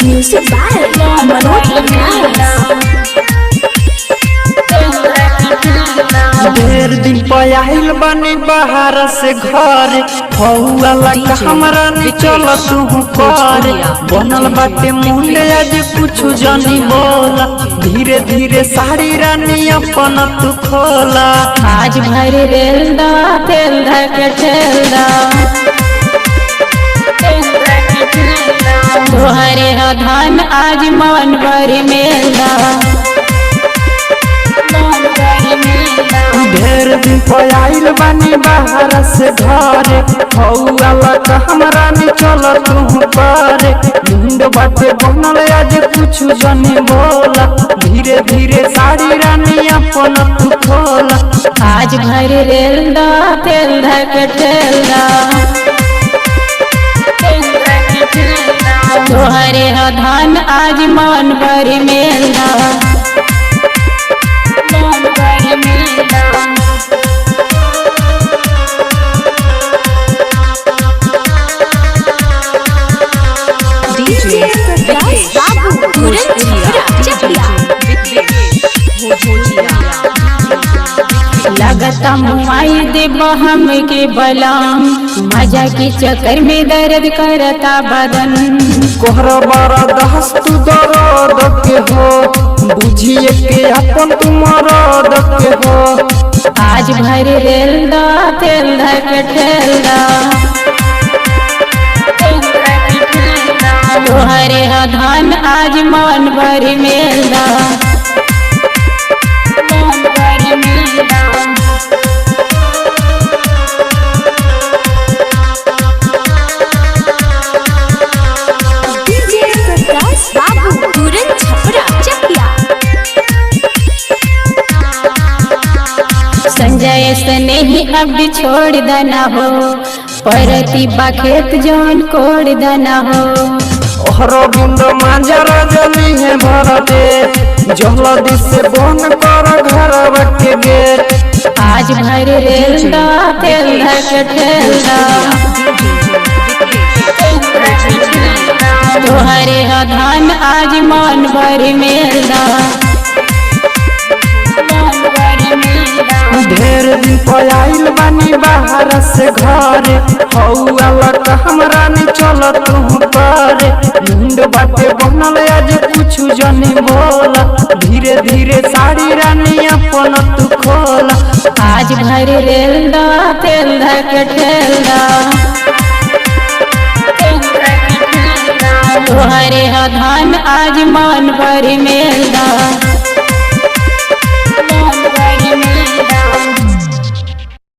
Music by Manoj Vikas। ढेर दिन पयाहिल बनी बाहर से घर फौआ लगा हमरा नहीं चल तू कर बनल बाटे मुंडे आज कुछ जानी बोला धीरे धीरे साड़ी रानी अपन तू खोला आज भर रेल दा तेल धक ठेल दा तोहरे धान आज मन भर मेला ढेर दिन पयाहिल बनी बाहर से घर फौआ लगा हमरा नहीं चल तू कर मुंड बाटे बनल आज कुछ जानी बोला धीरे धीरे साड़ी रानी अपन तू खोला आज भर रेल दा तेल धक ठेल दा तोहरे धान आज मन भर मेला लगता मुआई देव हम के बलाम मजा के चक्कर में दर्द करता बदन कोहरा बारा दहस तू दर्द के हो बुझिए के अपन तुम्हारा के हो आज भर रेल दा तेल धक ठेल दा तोहरे धान आज मन भर मेला संजय स्नेही अब छोड़ देना हो प्रतिभा खेत जौन कोड़ देना हो अरविंद मांजर जली है भरते जल्दी से बंद कर घर के गेट आज भर रेल दा तेल धक ठेल दा तोहरे धान आज मन भर मेला ढेर दिन पयाइल बनी बाहर से घर हौआ लगा हमरा नहीं चल तू पर मुंड बाटे बनल आज कुछ जानी बोला धीरे धीरे साड़ी रानी अपन तू खोला आज भर रेल दा तेल धक ठेल दा तोहरे धान आज मन भर मेला।